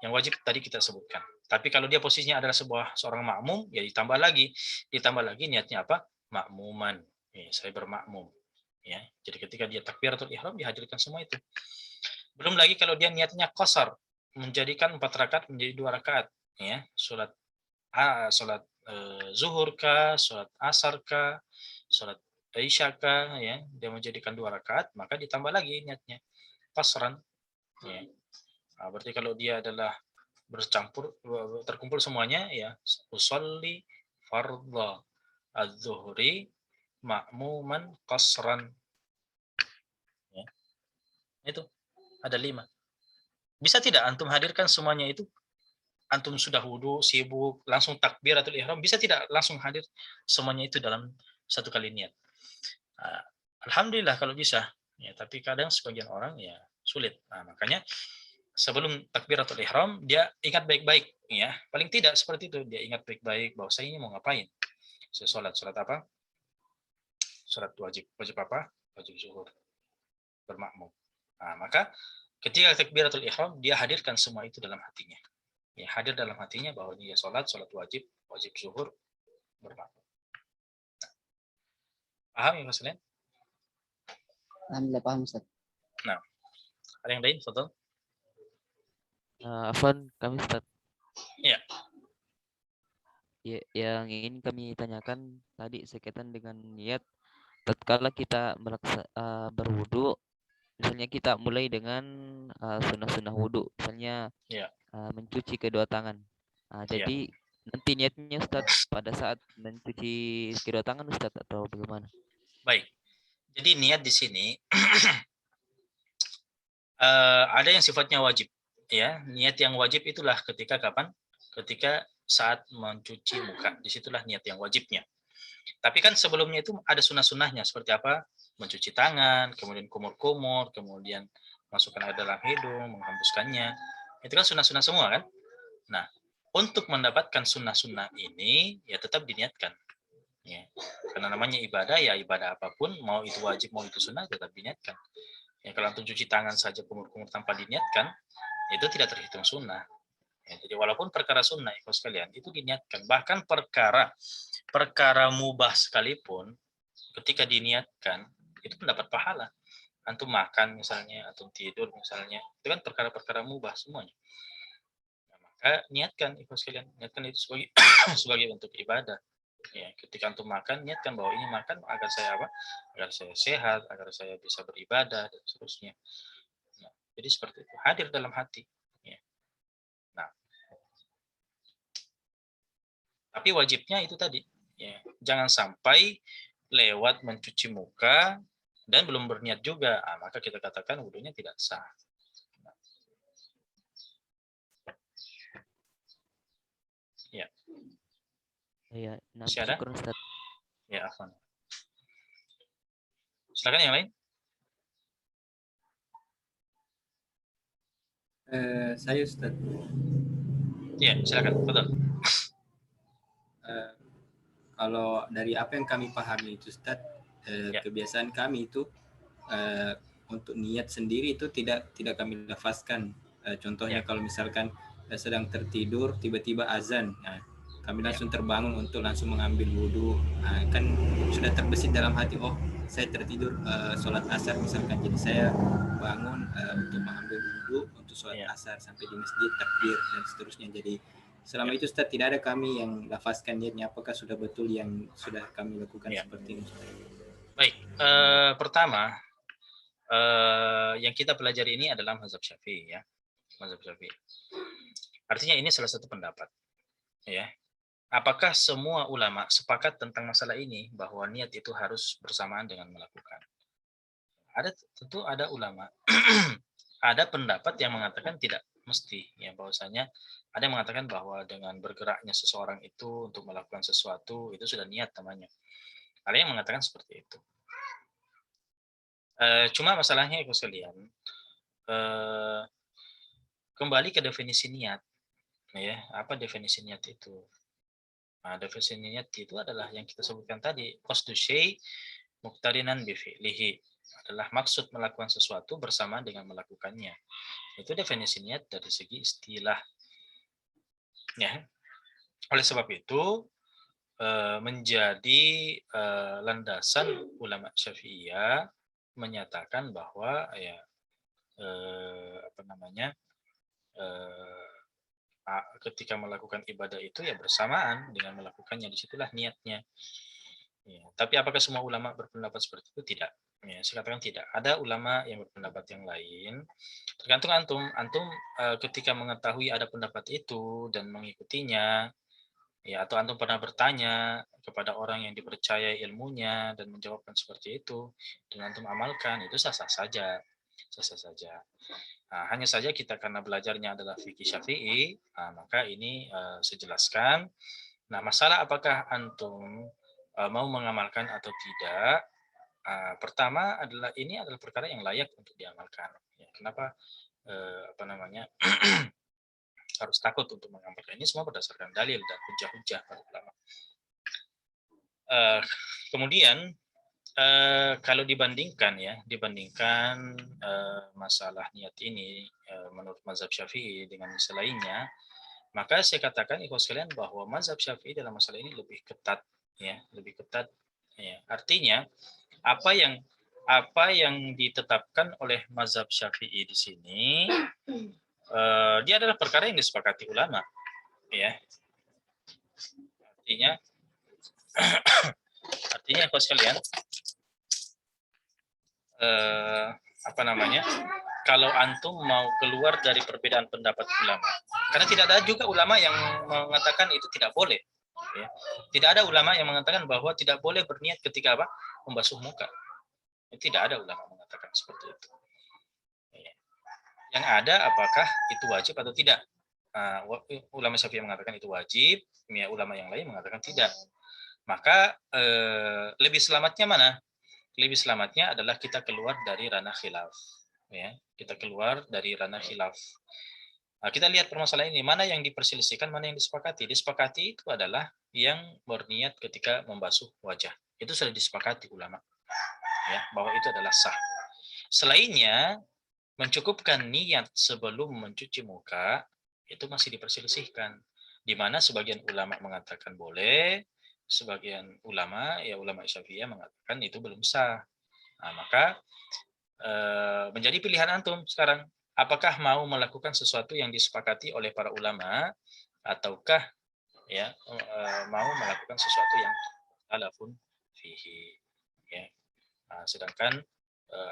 yang wajib tadi kita sebutkan. Tapi kalau dia posisinya adalah seorang makmum, ya ditambah lagi niatnya apa? Makmuman. Ya, saya bermakmum. Ya, jadi ketika dia takbiratul ihram dihadirkan semua itu. Belum lagi kalau dia niatnya qasar, menjadikan 4 rakaat menjadi 2 rakaat, ya, salat zuhur kah, salat asar kah, salat isya kah, ya, dia menjadikan 2 rakaat, maka ditambah lagi niatnya qasran, ya. Nah, berarti kalau dia adalah terkumpul semuanya, ya, usolli fardha az-zuhri ma'muman qasran. Ya. Itu ada 5. Bisa tidak antum hadirkan semuanya itu? Antum sudah wudhu, sibuk, langsung takbiratul ihram, bisa tidak langsung hadir semuanya itu dalam satu kali niat? Nah, alhamdulillah kalau bisa. Ya, tapi kadang sebagian orang ya sulit. Nah, makanya sebelum takbiratul ihram dia ingat baik-baik, ya. Paling tidak seperti itu, dia ingat baik-baik bahwa saya ini mau ngapain. Saya sholat apa? Sholat wajib. Wajib apa? Wajib zuhur. Bermakmum. Nah, maka ketika takbiratul ihram dia hadirkan semua itu dalam hatinya. Ya, hadir dalam hatinya bahwa dia sholat wajib, wajib zuhur, bermakmum. Paham ya maksudnya? Alhamdulillah paham Ustaz. Nah, ada yang lain, Fadl? Afwan, kami Ustaz. Iya. Ya, yang ingin kami tanyakan tadi sekaitan dengan niat tatkala kita berwudu, misalnya kita mulai dengan sunnah-sunnah wudu, misalnya Ya. Mencuci kedua tangan. Ya. Jadi nanti niatnya Ustaz pada saat mencuci kedua tangan Ustaz atau bagaimana? Baik. Jadi niat di sini ada yang sifatnya wajib, ya. Niat yang wajib itulah ketika kapan? Ketika saat mencuci muka. Disitulah niat yang wajibnya. Tapi kan sebelumnya itu ada sunnah-sunnahnya seperti apa? Mencuci tangan, kemudian kumur-kumur, kemudian masukkan air dalam hidung, menghembuskannya. Itu kan sunnah-sunnah semua kan? Nah, untuk mendapatkan sunnah-sunnah ini ya tetap diniatkan. Ya. Karena namanya ibadah, ya ibadah apapun, mau itu wajib, mau itu sunnah, tetap diniatkan. Ya, kalau untuk cuci tangan saja kumur-kumur tanpa diniatkan, itu tidak terhitung sunnah. Ya, jadi walaupun perkara sunnah, ikhwas sekalian, itu diniatkan. Bahkan perkara mubah sekalipun, ketika diniatkan, itu mendapat pahala. Antum makan misalnya, antum tidur misalnya, itu kan perkara-perkara mubah semuanya. Nah, maka niatkan, ikhwas sekalian, niatkan itu sebagai sebagai bentuk ibadah. Ya, ketika antum makan, niatkan bahwa ini makan agar saya apa? Agar saya sehat, agar saya bisa beribadah dan seterusnya. Nah, jadi seperti itu, hadir dalam hati. Ya. Nah, tapi wajibnya itu tadi, ya, jangan sampai lewat mencuci muka dan belum berniat juga, maka kita katakan wudunya tidak sah. Nah. Ya. Ya, Masih ada? syukur Ustaz. Ya, afwan. Silakan yang lain. Saya Ustaz. Ya, silakan. Betul. Kalau dari apa yang kami pahami itu Ustaz, kebiasaan kami itu untuk niat sendiri itu tidak kami lafazkan. Contohnya kalau misalkan sedang tertidur tiba-tiba azan, kami langsung terbangun untuk langsung mengambil wudhu. Kan sudah terbesit dalam hati, oh saya tertidur sholat asar misalkan, jadi saya bangun untuk mengambil wudhu untuk sholat asar sampai di masjid takbir dan seterusnya. Jadi selama itu Ustaz tidak ada kami yang lafazkan niatnya. Apakah sudah betul yang sudah kami lakukan seperti ini Ustaz? Baik, pertama yang kita pelajari ini adalah mazhab Syafi'i, ya. Mazhab Syafi'i. Artinya ini salah satu pendapat, ya. Apakah semua ulama sepakat tentang masalah ini bahwa niat itu harus bersamaan dengan melakukan? Tentu ada ulama ada pendapat yang mengatakan tidak mesti, ya bahwasanya ada yang mengatakan bahwa dengan bergeraknya seseorang itu untuk melakukan sesuatu itu sudah niat namanya. Ada yang mengatakan seperti itu. Cuma masalahnya itu sekalian, kembali ke definisi niat, ya apa definisi niat itu? Nah, definisi niat itu adalah yang kita sebutkan tadi, qasdu syai' muqtarinan bi fi'lihi, adalah maksud melakukan sesuatu bersama dengan melakukannya. Itu definisi niat dari segi istilah. Ya. Oleh sebab itu menjadi landasan ulama Syafi'iyah menyatakan bahwa ya apa namanya ketika melakukan ibadah itu ya bersamaan dengan melakukannya, disitulah niatnya. Ya, tapi apakah semua ulama berpendapat seperti itu? Tidak. Ya, saya katakan tidak. Ada ulama yang berpendapat yang lain. Tergantung antum ketika mengetahui ada pendapat itu dan mengikutinya, ya atau antum pernah bertanya kepada orang yang dipercaya ilmunya dan menjawabkan seperti itu dan antum amalkan, itu sah-sah saja. Sah-sah saja. Nah, hanya saja kita karena belajarnya adalah fikih Syafi'i, maka ini saya jelaskan. Nah, masalah apakah antum mau mengamalkan atau tidak? Pertama adalah ini adalah perkara yang layak untuk diamalkan. Ya, kenapa apa namanya harus takut untuk mengamalkan? Ini semua berdasarkan dalil dan hujah-hujah para ulama. Kemudian kalau dibandingkan masalah niat ini menurut mazhab Syafi'i dengan selainnya, maka saya katakan ikhwas sekalian bahwa mazhab Syafi'i dalam masalah ini lebih ketat, ya, lebih ketat. Ya. Artinya apa yang ditetapkan oleh mazhab Syafi'i di sini, dia adalah perkara yang disepakati ulama, ya. Artinya ikhwas sekalian, apa namanya, kalau antum mau keluar dari perbedaan pendapat ulama, karena tidak ada juga ulama yang mengatakan itu tidak boleh, ya. Tidak ada ulama yang mengatakan bahwa tidak boleh berniat ketika apa, membasuh muka. Tidak ada ulama mengatakan seperti itu. Ya. Yang ada apakah itu wajib atau tidak. Ulama Syafi'i mengatakan itu wajib, ya, ulama yang lain mengatakan tidak. Maka lebih selamatnya mana? Lebih selamatnya adalah kita keluar dari ranah khilaf, ya, kita keluar dari ranah khilaf. Kita lihat permasalahan ini, mana yang diperselisihkan, mana yang disepakati. Disepakati itu adalah yang berniat ketika membasuh wajah, itu sudah disepakati ulama, ya, bahwa itu adalah sah. Selainnya mencukupkan niat sebelum mencuci muka itu masih diperselisihkan, di mana sebagian ulama mengatakan boleh, sebagian ulama, ya ulama Syafi'iyah mengatakan itu belum sah. Maka menjadi pilihan antum sekarang, apakah mau melakukan sesuatu yang disepakati oleh para ulama ataukah ya mau melakukan sesuatu yang alafun fihi, ya. Sedangkan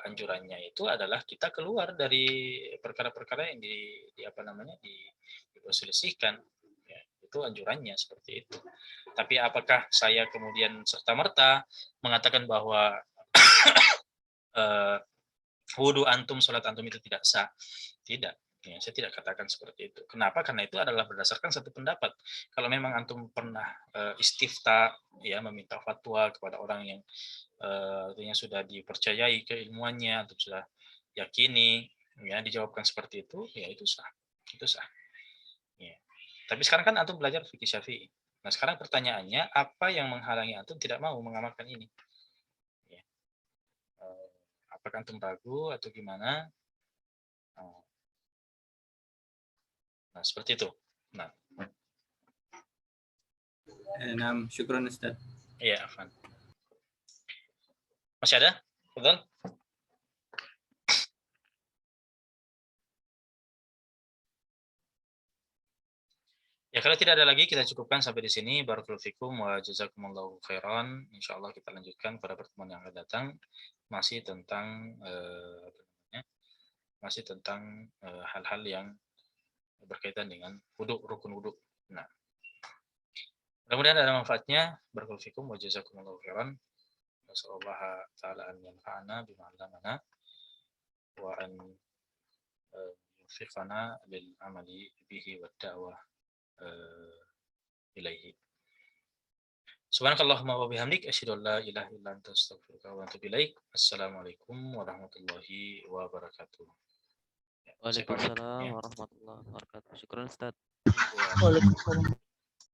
anjurannya itu adalah kita keluar dari perkara-perkara yang di apa namanya diperselisihkan, ya, itu anjurannya seperti itu. Tapi apakah saya kemudian serta-merta mengatakan bahwa wudhu antum, sholat antum itu tidak sah? Tidak, ya, saya tidak katakan seperti itu. Kenapa? Karena itu adalah berdasarkan satu pendapat. Kalau memang antum pernah istifta, ya, meminta fatwa kepada orang yang artinya sudah dipercayai keilmuannya, atau sudah yakini, ya, dijawabkan seperti itu, ya itu sah, itu sah. Ya. Tapi sekarang kan antum belajar fikih Syafi'i. Nah sekarang pertanyaannya, apa yang menghalangi antum tidak mau mengamalkan ini? Ya. Apakah antum ragu atau gimana? Nah seperti itu. Nah, syukron Ustaz. Iya, Afan. Masih ada? Betul? Ya, kalau tidak ada lagi kita cukupkan sampai di sini. Barakallahu fikum wa jazakumullahu khairan. Insyaallah kita lanjutkan pada pertemuan yang akan datang, masih tentang hal-hal yang berkaitan dengan wudu, rukun wudu. Nah, mudah-mudahan ada manfaatnya. Barakallahu fikum wa jazakumullahu khairan. Nasallallahu ta'ala an yanfa'ana bima 'allamana wa an yuwaffiqana lil amali bihi wad da'wah ilaihi. Subhanakallahumma wa bihamdik asyhadu an la ilaha illa anta astaghfiruka wa atubu ilaik. Assalamualaikum warahmatullahi wabarakatuh. Ya, saya pamit. Waalaikumsalam Ya. warahmatullahi wabarakatuh. Syukran Ustaz. Ya. Waalaikumsalam.